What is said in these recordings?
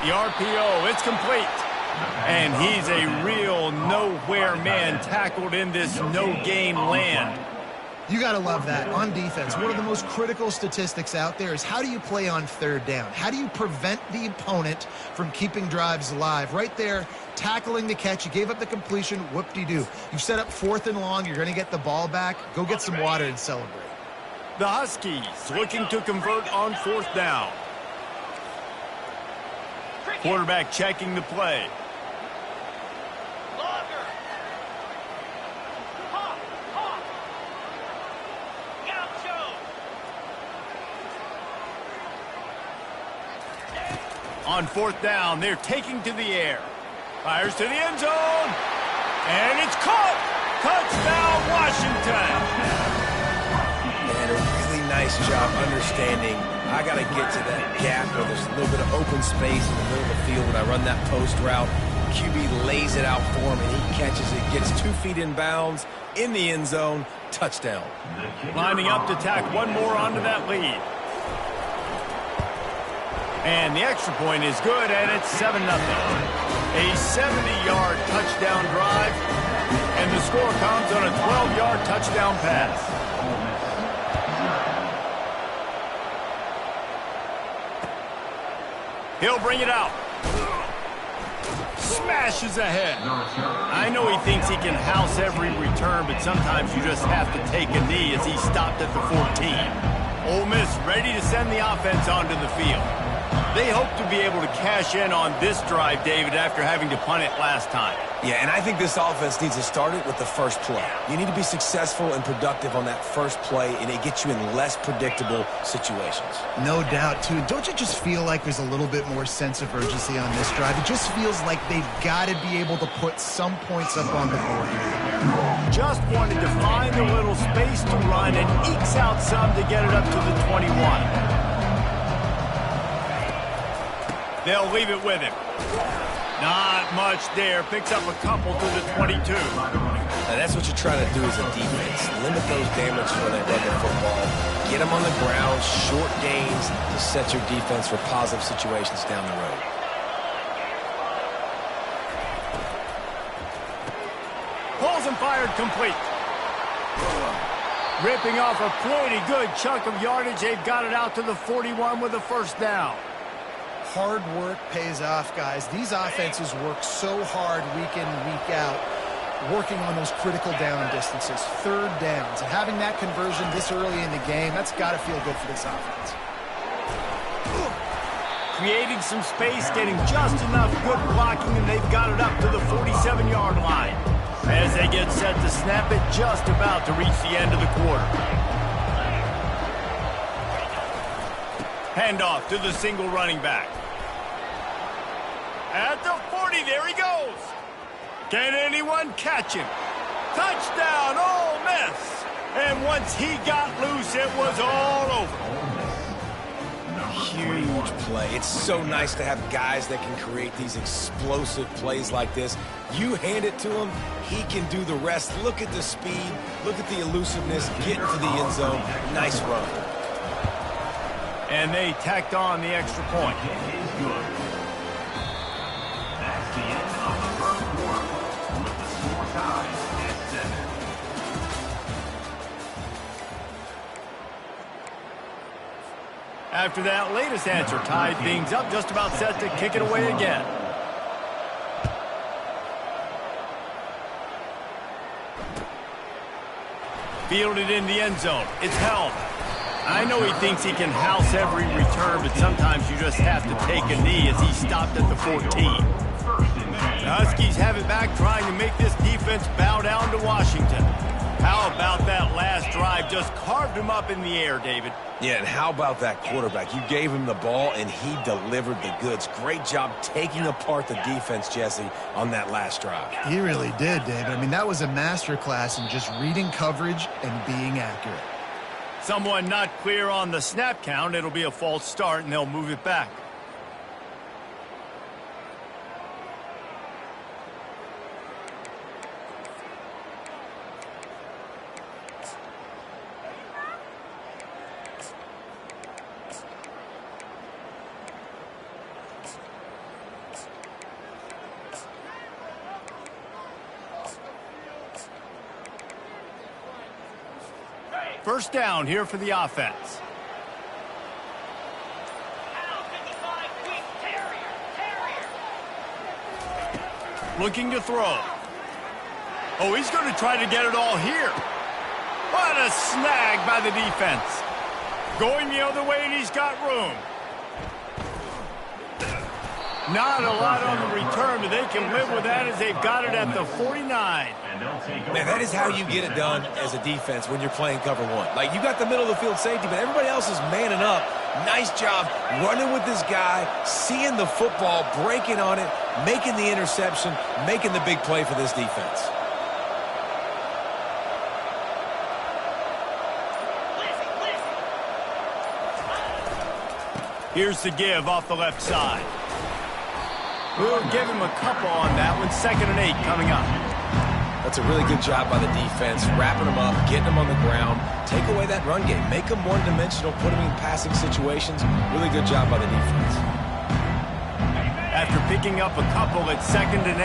The RPO, it's complete. And he's a real nowhere man tackled in this no-gain land. You got to love that. On defense, one of the most critical statistics out there is how do you play on third down? How do you prevent the opponent from keeping drives alive? Right there, tackling the catch. You gave up the completion. Whoop-de-doo. You've set up 4th and long. You're going to get the ball back. Go get some water and celebrate. The Huskies looking to convert on 4th down. Quarterback checking the play. On 4th down, they're taking to the air. Fires to the end zone. And it's caught. Touchdown, Washington. And a really nice job understanding I got to get to that gap where there's a little bit of open space in the middle of the field when I run that post route. QB lays it out for him, and he catches it, gets 2 feet in bounds, in the end zone, touchdown. Lining up to tack one more onto that lead. And the extra point is good, and it's 7-0. A 70-yard touchdown drive, and the score comes on a 12-yard touchdown pass. He'll bring it out. Smashes ahead. I know he thinks he can house every return, but sometimes you just have to take a knee as he stopped at the 14. Ole Miss ready to send the offense onto the field. They hope to be able to cash in on this drive, David, after having to punt it last time. Yeah, and I think this offense needs to start it with the first play. You need to be successful and productive on that first play, and it gets you in less predictable situations. No doubt, too. Don't you just feel like there's a little bit more sense of urgency on this drive? It just feels like they've got to be able to put some points up on the board here. Just wanted to find a little space to run and ekes out some to get it up to the 21. They'll leave it with him. Not much there. Picks up a couple to the 22. Now that's what you're trying to do as a defense. Limit those damages when they run the football. Get them on the ground, short gains to set your defense for positive situations down the road. Pulls and fired complete. Ripping off a pretty good chunk of yardage. They've got it out to the 41 with a first down. Hard work pays off, guys. These offenses work so hard week in, week out, working on those critical down distances, third downs. And having that conversion this early in the game, that's got to feel good for this offense. Creating some space, getting just enough good blocking, and they've got it up to the 47-yard line. As they get set to snap it, just about to reach the end of the quarter. Handoff to the single running back. At the 40, there he goes. Can anyone catch him? Touchdown, Ole Miss. And once he got loose, it was all over. Huge play. It's so nice to have guys that can create these explosive plays like this. You hand it to him, he can do the rest. Look at the speed. Look at the elusiveness. Get into the end zone. Nice run. And they tacked on the extra point. After that latest answer tied things up, just about set to kick it away again. Fielded in the end zone. It's held. I know he thinks he can house every return, but sometimes you just have to take a knee as he stopped at the 14. The Huskies have it back, trying to make this defense bow down to Washington. How about that last drive? Just carved him up in the air, David. Yeah, and how about that quarterback? You gave him the ball, and he delivered the goods. Great job taking apart the defense, Jesse, on that last drive. He really did, David. I mean, that was a masterclass in just reading coverage and being accurate. Someone not clear on the snap count. It'll be a false start, and they'll move it back. First down here for the offense. Looking to throw. Oh, he's going to try to get it all here. What a snag by the defense. Going the other way, and he's got room. Not a lot on the return, but they can live with that as they've got it at the 49. Man, that is how you get it done as a defense when you're playing cover one. Like, you got the middle of the field safety, but everybody else is manning up. Nice job running with this guy, seeing the football, breaking on it, making the interception, making the big play for this defense. Here's the give off the left side. We'll give him a couple on that one. 2nd and 8 coming up. That's a really good job by the defense, wrapping them up, getting them on the ground. Take away that run game. Make them one-dimensional, put them in passing situations. Really good job by the defense. After picking up a couple, it's 2nd and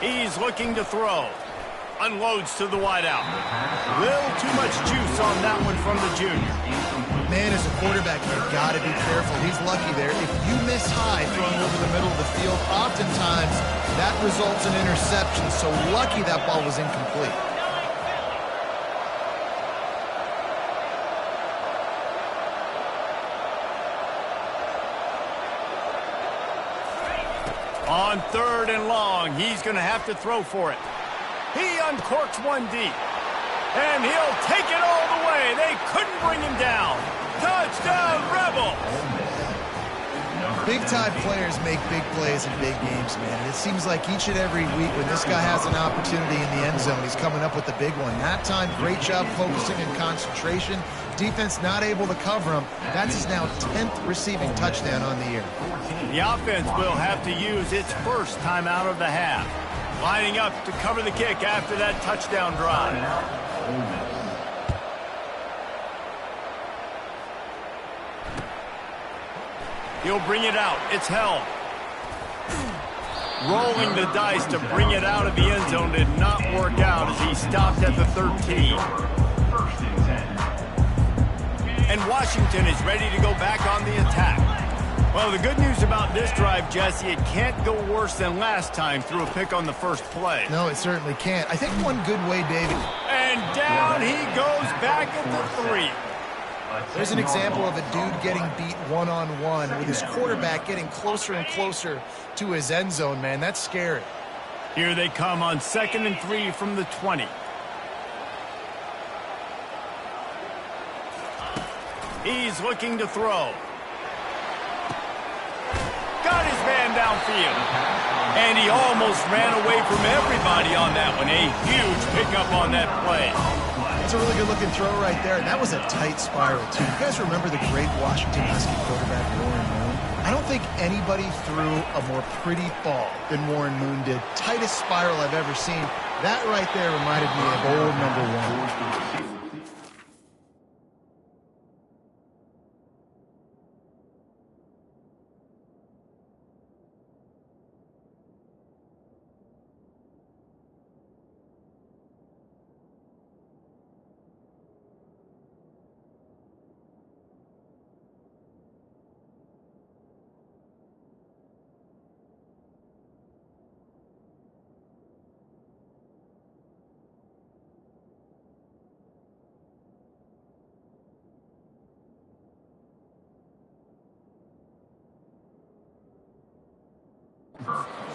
8. He's looking to throw. Unloads to the wideout. Little too much juice on that one from the junior. Man, as a quarterback, you've got to be careful. He's lucky there. If you miss high throwing over the middle of the field, oftentimes that results in interception. So lucky that ball was incomplete. On 3rd and long, he's going to have to throw for it. He uncorks one deep. And he'll take it all the way. They couldn't bring him down. Touchdown, Rebels! Big-time players make big plays in big games, man. And it seems like each and every week when this guy has an opportunity in the end zone, he's coming up with the big one. That time, great job focusing and concentration. Defense not able to cover him. That's his now 10th receiving touchdown on the year. The offense will have to use its first timeout of the half. Lining up to cover the kick after that touchdown drive. He'll bring it out. It's held. Rolling the dice to bring it out of the end zone did not work out as he stopped at the 13. And Washington is ready to go back on the attack. Well, the good news about this drive, Jesse, it can't go worse than last time through a pick on the first play. No, it certainly can't. I think one good way, David. And down he goes back at the 3. There's an example of a dude getting beat one-on-one with his quarterback getting closer and closer to his end zone, man. That's scary. Here they come on 2nd and 3 from the 20. He's looking to throw. Got his man downfield. And he almost ran away from everybody on that one. A huge pickup on that play. That's a really good-looking throw right there. That was a tight spiral, too. You guys remember the great Washington Husky quarterback, Warren Moon? I don't think anybody threw a more pretty ball than Warren Moon did. Tightest spiral I've ever seen. That right there reminded me of old number 1.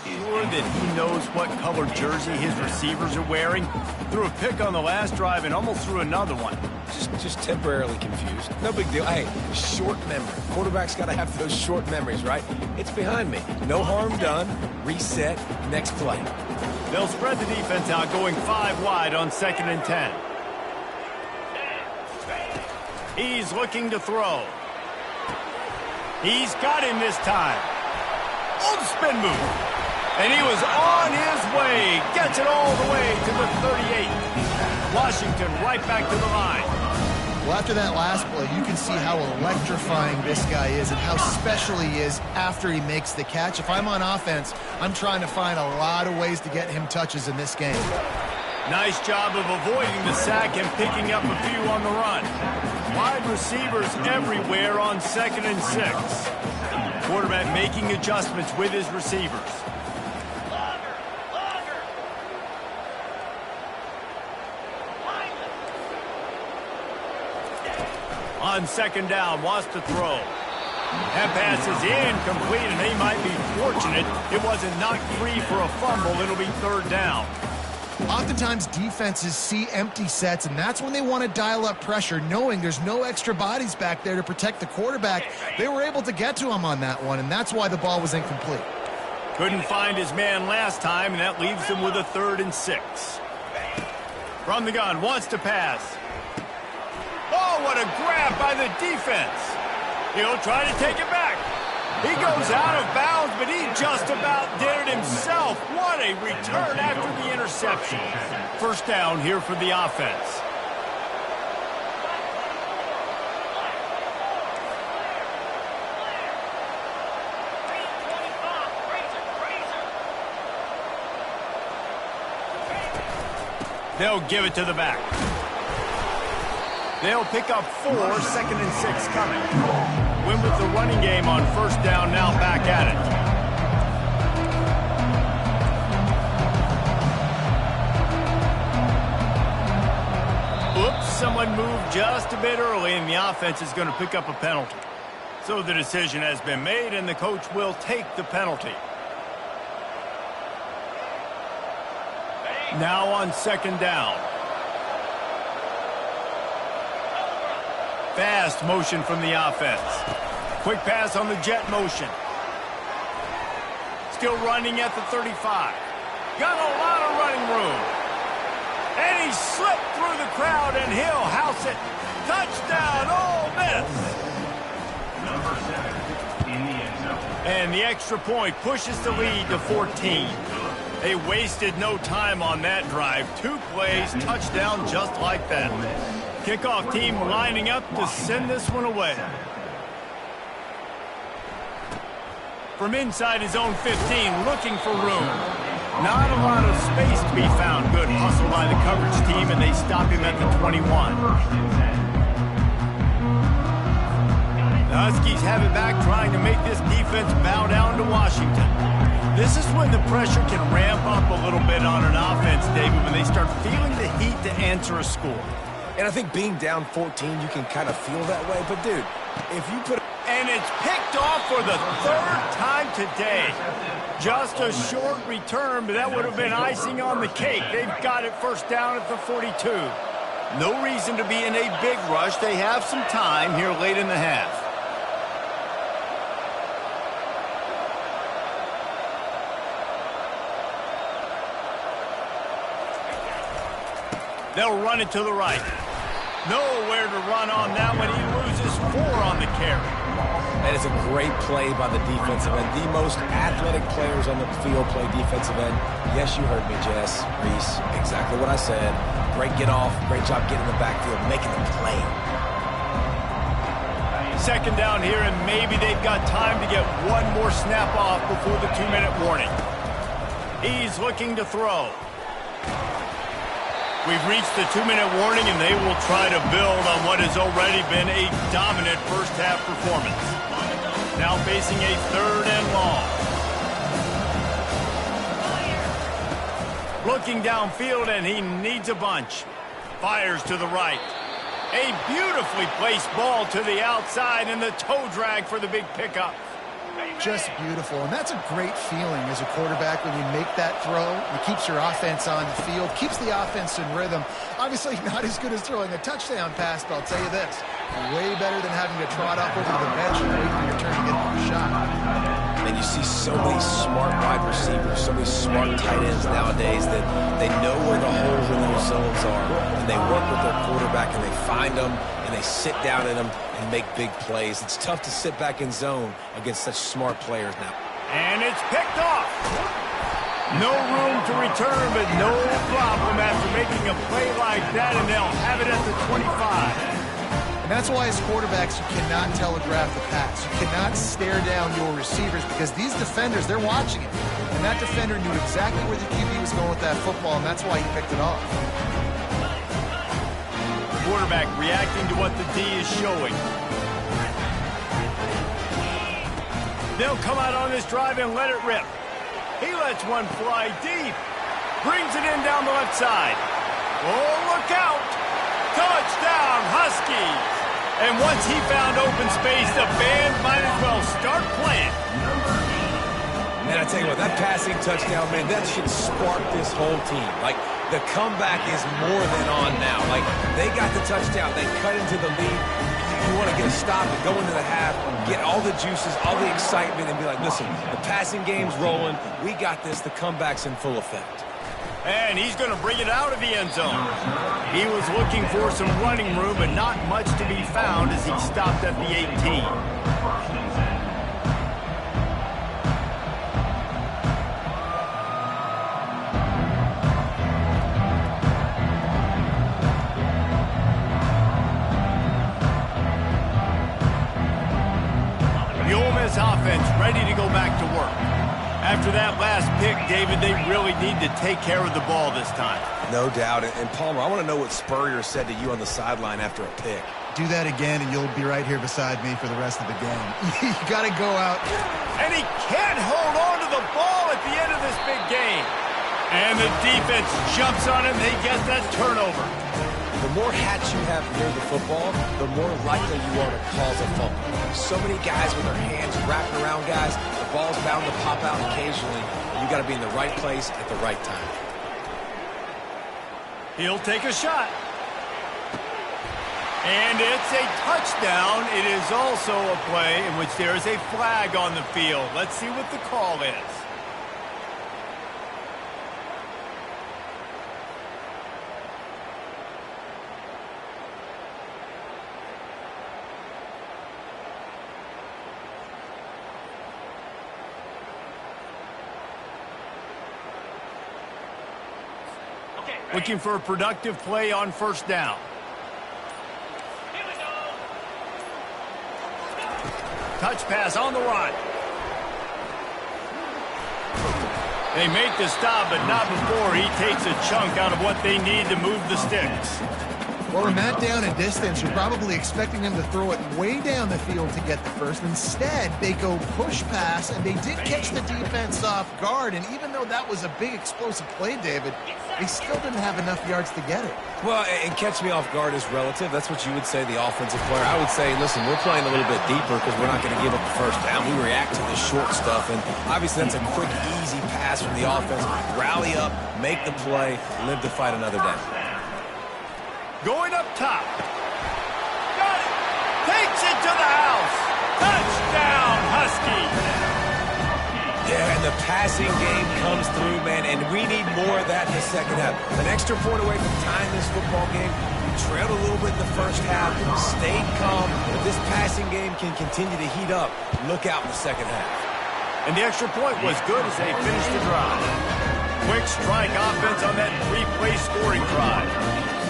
Sure that he knows what color jersey his receivers are wearing. Threw a pick on the last drive and almost threw another one. Just temporarily confused. No big deal. Hey, short memory. Quarterback's got to have those short memories, right? It's behind me. No harm done. Reset. Next play. They'll spread the defense out, going 5 wide on 2nd and 10. He's looking to throw. He's got him this time. On the spin move. And he was on his way. Gets it all the way to the 38. Washington right back to the line. Well, after that last play, you can see how electrifying this guy is and how special he is after he makes the catch. If I'm on offense, I'm trying to find a lot of ways to get him touches in this game. Nice job of avoiding the sack and picking up a few on the run. Wide receivers everywhere on 2nd and 6. Quarterback making adjustments with his receivers. On 2nd down, wants to throw. That pass is incomplete, and they might be fortunate it wasn't knocked free for a fumble. It'll be 3rd down. Oftentimes, defenses see empty sets, and that's when they want to dial up pressure, knowing there's no extra bodies back there to protect the quarterback. They were able to get to him on that one, and that's why the ball was incomplete. Couldn't find his man last time, and that leaves him with a 3rd and 6. From the gun, wants to pass. Oh, what a grab by the defense. He'll try to take it back. He goes out of bounds, but he just about did it himself. What a return after the interception. 1st down here for the offense. They'll give it to the back. They'll pick up 4, 2nd and 6 coming. Win with the running game on 1st down, now back at it. Oops, someone moved just a bit early, and the offense is going to pick up a penalty. So the decision has been made, and the coach will take the penalty. Now on 2nd down. Fast motion from the offense. Quick pass on the jet motion. Still running at the 35. Got a lot of running room. And he slipped through the crowd, and he'll house it. Touchdown, Ole Miss. Number 7 in the end zone. And the extra point pushes the lead to 14. They wasted no time on that drive. 2 plays, touchdown just like that. Kickoff team lining up to send this one away. From inside his own 15, looking for room. Not a lot of space to be found. Good hustle by the coverage team, and they stop him at the 21. The Huskies have it back, trying to make this defense bow down to Washington. This is when the pressure can ramp up a little bit on an offense, David, when they start feeling the heat to answer a score. And I think being down 14, you can kind of feel that way. But, dude, if you put... And it's picked off for the 3rd time today. Just a short return, but that would have been icing on the cake. They've got it 1st down at the 42. No reason to be in a big rush. They have some time here late in the half. They'll run it to the right. Nowhere to run on that one. He loses 4 on the carry. That is a great play by the defensive end. The most athletic players on the field play defensive end. Yes, you heard me, Jess, Reese. Exactly what I said. Great get off. Great job getting in the backfield, making the play. 2nd down here, and maybe they've got time to get one more snap off before the 2-minute warning. He's looking to throw. We've reached the 2-minute warning, and they will try to build on what has already been a dominant first-half performance. Now facing a 3rd and long. Looking downfield, and he needs a bunch. Fires to the right. A beautifully placed ball to the outside, and the toe drag for the big pickup. Just beautiful, and that's a great feeling as a quarterback when you make that throw. It keeps your offense on the field, keeps the offense in rhythm. Obviously not as good as throwing a touchdown pass, but I'll tell you this, way better than having to trot off over to the bench and wait for your turn to get a shot. And you see so many smart wide receivers, so many smart tight ends nowadays that they know where the holes in those zones are, and they work with their quarterback, and they find them, and they sit down in them and make big plays. It's tough to sit back in zone against such smart players now. And it's picked off. No room to return, but no problem after making a play like that, and they'll have it at the 25. That's why as quarterbacks, you cannot telegraph the pass. You cannot stare down your receivers because these defenders, they're watching it. And that defender knew exactly where the QB was going with that football, and that's why he picked it off. Quarterback reacting to what the D is showing. They'll come out on this drive and let it rip. He lets one fly deep. Brings it in down the left side. Oh, look out! Touchdown, Huskies! And once he found open space, the band might as well start playing. Man, I tell you what, that passing touchdown, man, that should spark this whole team. Like, the comeback is more than on now. Like, they got the touchdown. They cut into the lead. You want to get a stop and go into the half, get all the juices, all the excitement, and be like, listen, the passing game's rolling. We got this. The comeback's in full effect. And he's going to bring it out of the end zone. He was looking for some running room, but not much to be found as he stopped at the 18. The Ole Miss offense ready to go back to work. After that last pick, David, they really need to take care of the ball this time. No doubt. And Palmer, I want to know what Spurrier said to you on the sideline after a pick. Do that again, and you'll be right here beside me for the rest of the game. You got to go out. And he can't hold on to the ball at the end of this big game. And the defense jumps on him. They get that turnover. The more hats you have near the football, the more likely you are to cause a fumble. So many guys with their hands wrapping around guys, the ball's bound to pop out occasionally, and you got to be in the right place at the right time. He'll take a shot. And it's a touchdown. It is also a play in which there is a flag on the field. Let's see what the call is. Looking for a productive play on first down. Touch pass on the run. They make the stop, but not before he takes a chunk out of what they need to move the sticks. Well, in that down and distance, you're probably expecting them to throw it way down the field to get the first. Instead, they go push pass, and they did catch the defense off guard. And even though that was a big explosive play, David, they still didn't have enough yards to get it. Well, and catch me off guard is relative. That's what you would say, the offensive player. I would say, listen, we're playing a little bit deeper because we're not going to give up the first down. We react to the short stuff, and obviously that's a quick, easy pass from the offense. Rally up, make the play, live to fight another day. Going up top. Got it. Takes it to the house. Touchdown, Huskies. Yeah, and the passing game comes through, man, and we need more of that in the second half. An extra point away from tying this football game. We trailed a little bit in the first half, stayed calm. If this passing game can continue to heat up, look out in the second half. And the extra point was good as they finished the drive. Quick strike offense on that three-play scoring drive.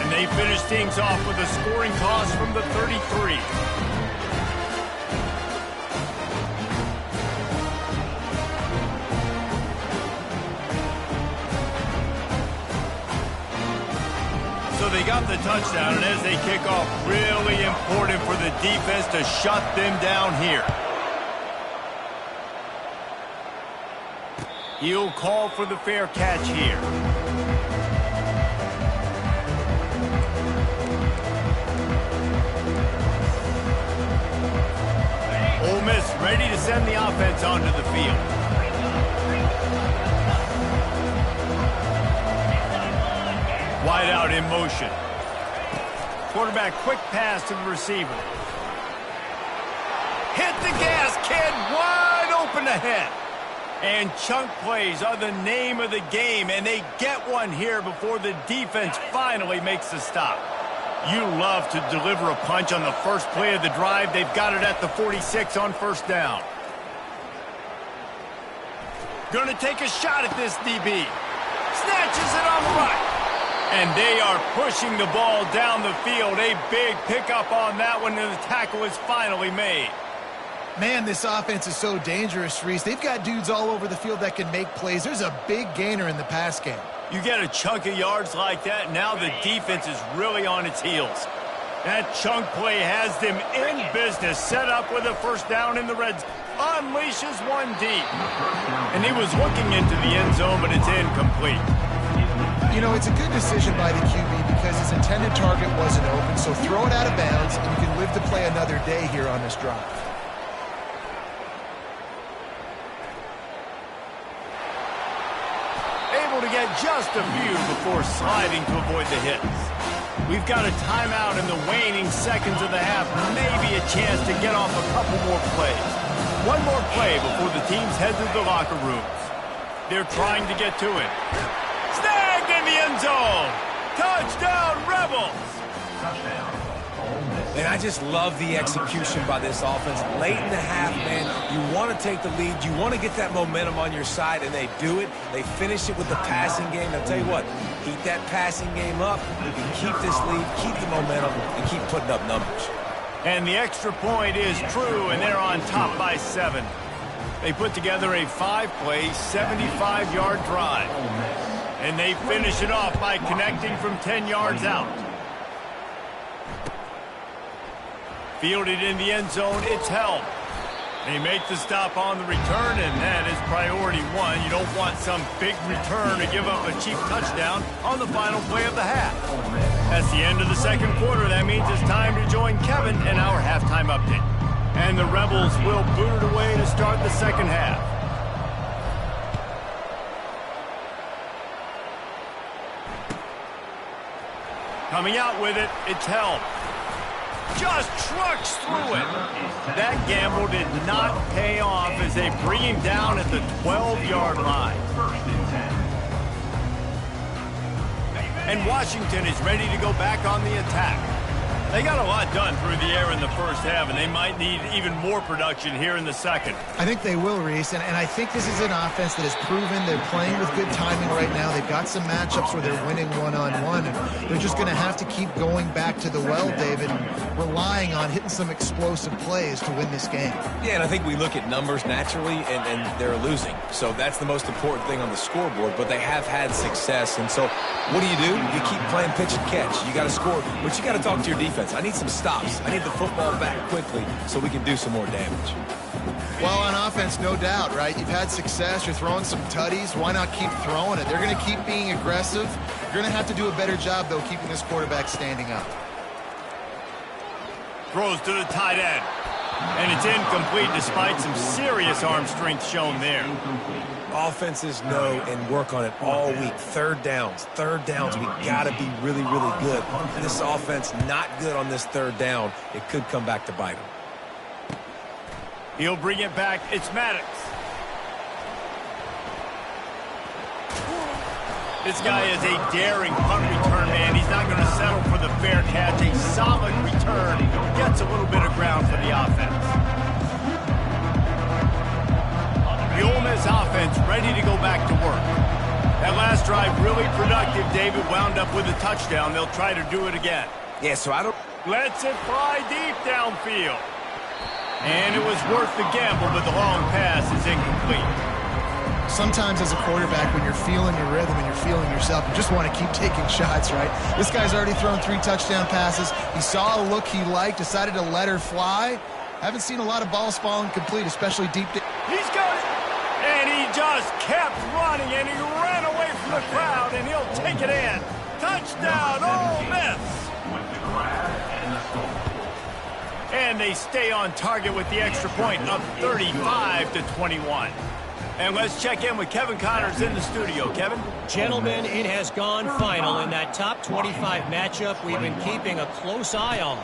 And they finished things off with a scoring toss from the 33. So they got the touchdown, and as they kick off, really important for the defense to shut them down here. He'll call for the fair catch here. Ole Miss ready to send the offense onto the field. Wide out in motion. Quarterback quick pass to the receiver. Hit the gas, kid. Wide open ahead. And chunk plays are the name of the game, and they get one here before the defense finally makes the stop. You love to deliver a punch on the first play of the drive. They've got it at the 46 on first down. Going to take a shot at this DB. Snatches it on the right. And they are pushing the ball down the field. A big pickup on that one, and the tackle is finally made. Man, this offense is so dangerous, Reese. They've got dudes all over the field that can make plays. There's a big gainer in the pass game. You get a chunk of yards like that, now the defense is really on its heels. That chunk play has them in business, set up with a first down in the red zone. Unleashes one deep. And he was looking into the end zone, but it's incomplete. You know, it's a good decision by the QB because his intended target wasn't open, so throw it out of bounds, and you can live to play another day here on this drive. Able to get just a few before sliding to avoid the hits. We've got a timeout in the waning seconds of the half. Maybe a chance to get off a couple more plays. One more play before the teams head to the locker rooms. They're trying to get to it. Snagged in the end zone. Touchdown, Rebels. And I just love the execution by this offense. Late in the half, man, you want to take the lead. You want to get that momentum on your side, and they do it. They finish it with the passing game. I'll tell you what, keep that passing game up. You can keep this lead, keep the momentum, and keep putting up numbers. And the extra point is true, and they're on top by 7. They put together a 5-play, 75-yard drive. And they finish it off by connecting from 10 yards out. Fielded in the end zone, it's held. They make the stop on the return, and that is priority 1. You don't want some big return to give up a cheap touchdown on the final play of the half. That's the end of the second quarter. That means it's time to join Kevin in our halftime update. And the Rebels will boot it away to start the second half. Coming out with it, it's held. Just trucks through it. That gamble did not pay off as they bring him down at the 12-yard line. And Washington is ready to go back on the attack. They got a lot done through the air in the first half, and they might need even more production here in the second. I think they will, Reese, and I think this is an offense that has proven they're playing with good timing right now. They've got some matchups where they're winning one-on-one, and they're just going to have to keep going back to the well, David, and relying on hitting some explosive plays to win this game. Yeah, and I think we look at numbers naturally, and they're losing. So that's the most important thing on the scoreboard, but they have had success. And so what do? You keep playing pitch and catch. You got to score, but you got to talk to your defense. I need some stops. I need the football back quickly so we can do some more damage. Well, on offense, no doubt, right? You've had success. You're throwing some tutties. Why not keep throwing it? They're going to keep being aggressive. You're going to have to do a better job, though, keeping this quarterback standing up. Throws to the tight end. And it's incomplete despite some serious arm strength shown there. Offenses know and work on it all week. Third downs, we got to be really, really good. This offense not good on this third down. It could come back to bite them. He'll bring it back. It's Maddox. This guy is a daring punt return man. He's not going to settle for the fair catch. A solid return. Gets a little bit of ground for the offense. The Ole Miss offense ready to go back to work. That last drive really productive. David wound up with a touchdown. They'll try to do it again. Yeah, so I don't... Lets it fly deep downfield. And it was worth the gamble, but the long pass is incomplete. Sometimes as a quarterback, when you're feeling your rhythm and you're feeling yourself, you just want to keep taking shots, right? This guy's already thrown 3 touchdown passes. He saw a look he liked, decided to let her fly. Haven't seen a lot of balls falling complete, especially deep. He's got it. And he just kept running, and he ran away from the crowd, and he'll take it in. Touchdown, Ole Miss. And they stay on target with the extra point, up 35-21. And let's check in with Kevin Connors in the studio. Kevin? Gentlemen, it has gone final in that top 25 matchup we've been keeping a close eye on.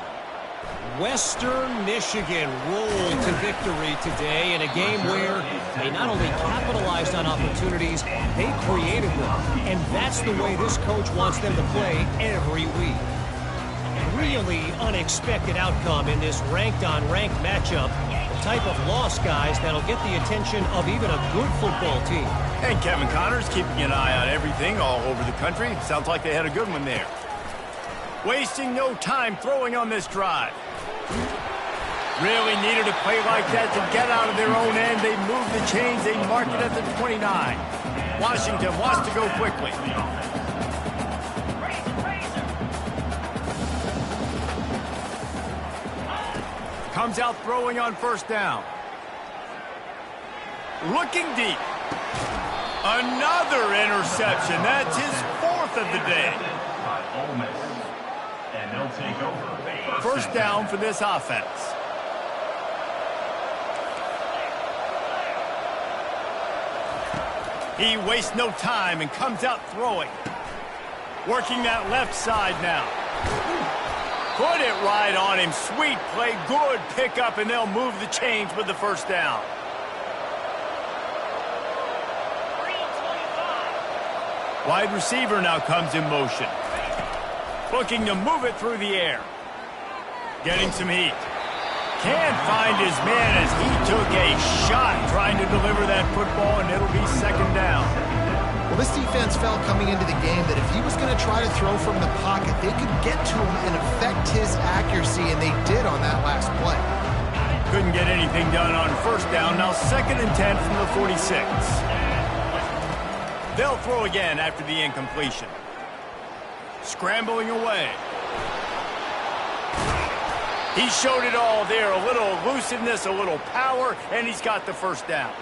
Western Michigan rolled to victory today in a game where they not only capitalized on opportunities, they created them. And that's the way this coach wants them to play every week. Really unexpected outcome in this ranked-on-ranked matchup. The type of loss, guys, that'll get the attention of even a good football team. And Kevin Connors keeping an eye on everything all over the country. Sounds like they had a good one there. Wasting no time throwing on this drive. Really needed a play like that to get out of their own end. They move the chains. They mark it at the 29. Washington wants to go quickly. Comes out throwing on first down. Looking deep. Another interception. That's his 4th of the day. And they'll take over. First down for this offense. He wastes no time and comes out throwing. Working that left side now. Put it right on him. Sweet play. Good pickup, and they'll move the chains with the first down. Wide receiver now comes in motion. Looking to move it through the air. Getting some heat. Can't find his man as he took a shot trying to deliver that football, and it'll be second down. Well, this defense felt coming into the game that if he was going to try to throw from the pocket, they could get to him and affect his accuracy, and they did on that last play. Couldn't get anything done on first down. Now 2nd and 10 from the 46. They'll throw again after the incompletion. Scrambling away. He showed it all there. A little elusiveness, a little power, and he's got the first down.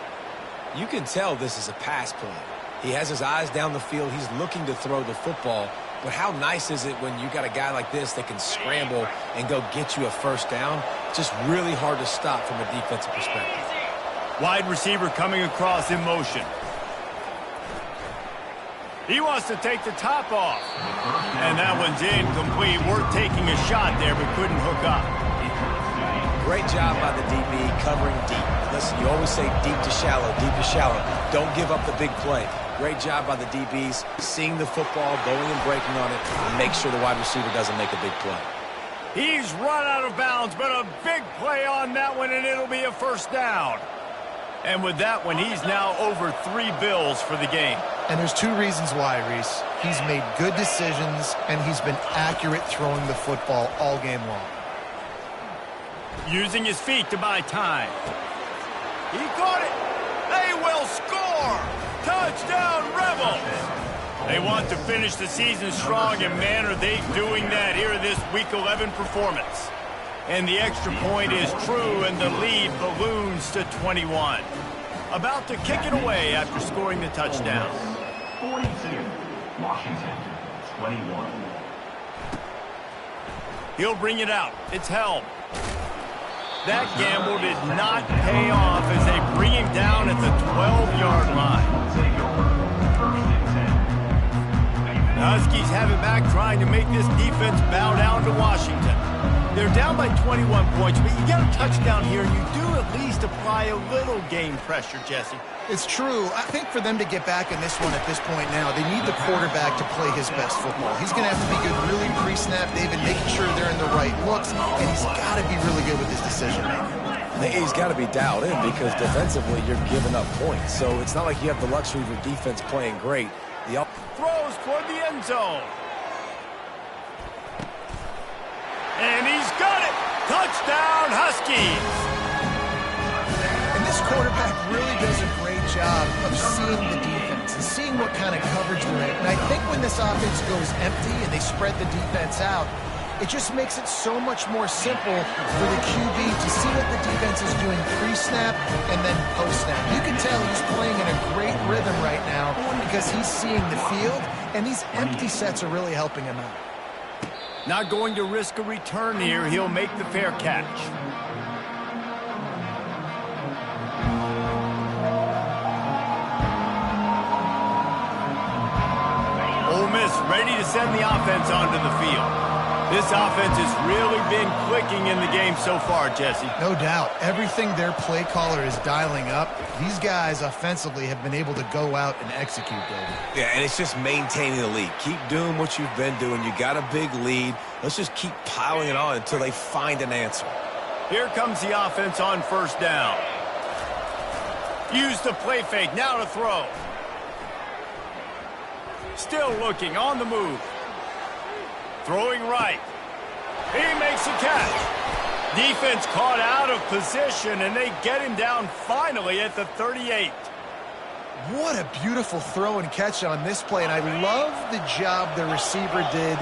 You can tell this is a pass play. He has his eyes down the field. He's looking to throw the football. But how nice is it when you got a guy like this that can scramble and go get you a first down? Just really hard to stop from a defensive perspective. Wide receiver coming across in motion. He wants to take the top off. And that one's incomplete. Worth taking a shot there, but couldn't hook up. Great job by the DB covering deep. Listen, you always say deep to shallow, deep to shallow. Don't give up the big play. Great job by the DBs, seeing the football, going and breaking on it, and make sure the wide receiver doesn't make a big play. He's run out of bounds, but a big play on that one, and it'll be a first down. And with that one, he's now over 3 bills for the game. And there's 2 reasons why, Reese. He's made good decisions, and he's been accurate throwing the football all game long. Using his feet to buy time. He caught it. They will score. Touchdown, Rebels. They want to finish the season strong, and man, are they doing that here in this Week 11 performance. And the extra point is true, and the lead balloons to 21. About to kick it away after scoring the touchdown. 42, Washington, 21. He'll bring it out. It's Helm. That gamble did not pay off as they bring him down at the 12-yard line. The Huskies have it back, trying to make this defense bow down to Washington. They're down by 21 points, but you get a touchdown here, and you do at least apply a little game pressure, Jesse. It's true. I think for them to get back in this one at this point now, they need the quarterback to play his best football. He's going to have to be good really pre-snap, David, making sure they're in the right looks, and he's got to be really good with his decision-making. He's got to be dialed in because defensively you're giving up points. So it's not like you have the luxury of your defense playing great. Throws toward the end zone. And he's got it. Touchdown, Huskies. And this quarterback really does a great job of seeing the defense and seeing what kind of coverage they're in. And I think when this offense goes empty and they spread the defense out, it just makes it so much more simple for the QB to see what the defense is doing pre-snap and then post-snap. You can tell he's playing in a great rhythm right now because he's seeing the field, and these empty sets are really helping him out. Not going to risk a return here. He'll make the fair catch. Ole Miss ready to send the offense onto the field. This offense has really been clicking in the game so far, Jesse. No doubt. Everything their play caller is dialing up, these guys offensively have been able to go out and execute, David. Yeah, and it's just maintaining the lead. Keep doing what you've been doing. You got a big lead. Let's just keep piling it on until they find an answer. Here comes the offense on first down. Use the play fake. Now to throw. Still looking, on the move. Throwing right. He makes a catch. Defense caught out of position, and they get him down finally at the 38. What a beautiful throw and catch on this play, and I love the job the receiver did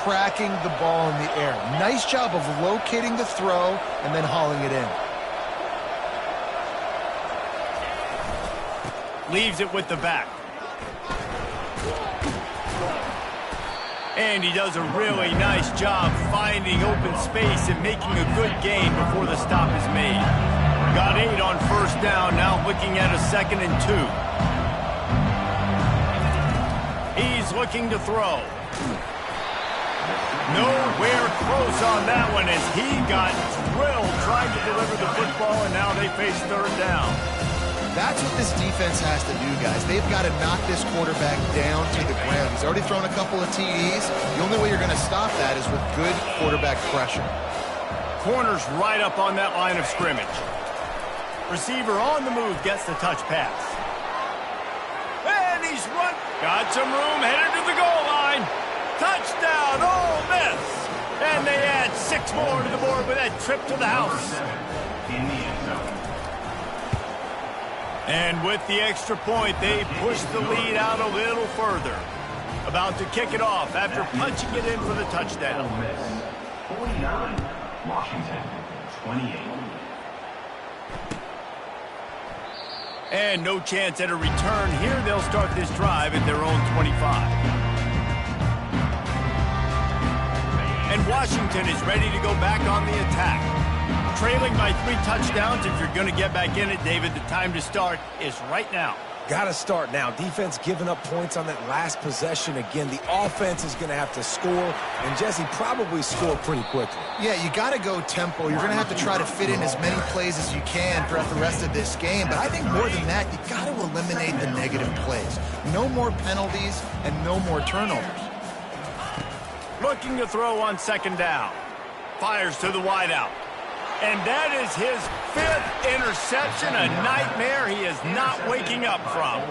tracking the ball in the air. Nice job of locating the throw and then hauling it in. Leaves it with the back. And he does a really nice job finding open space and making a good gain before the stop is made. Got 8 on first down, now looking at a 2nd and 2. He's looking to throw. Nowhere close on that one as he got drilled trying to deliver the football, and now they face 3rd down. That's what this defense has to do, guys. They've got to knock this quarterback down to the ground. He's already thrown a couple of TDs. The only way you're going to stop that is with good quarterback pressure. Corner's right up on that line of scrimmage. Receiver on the move gets the touch pass. And he's run. Got some room, headed to the goal line. Touchdown, Ole Miss. And they add 6 more to the board with that trip to the house. In the end zone. And with the extra point, they push the lead out a little further. About to kick it off after punching it in for the touchdown. Ole Miss 49, Washington 28. And no chance at a return here. They'll start this drive at their own 25. And Washington is ready to go back on the attack. Trailing by 3 touchdowns. If you're going to get back in it, David, the time to start is right now. Got to start now. Defense giving up points on that last possession. Again, the offense is going to have to score, and Jesse probably score pretty quickly. Yeah, you got to go tempo. You're going to have to try to fit in as many plays as you can throughout the rest of this game. But I think more than that, you got to eliminate the negative plays. No more penalties and no more turnovers. Looking to throw on 2nd down. Fires to the wideout. And that is his 5th interception, a nightmare he is not waking up from.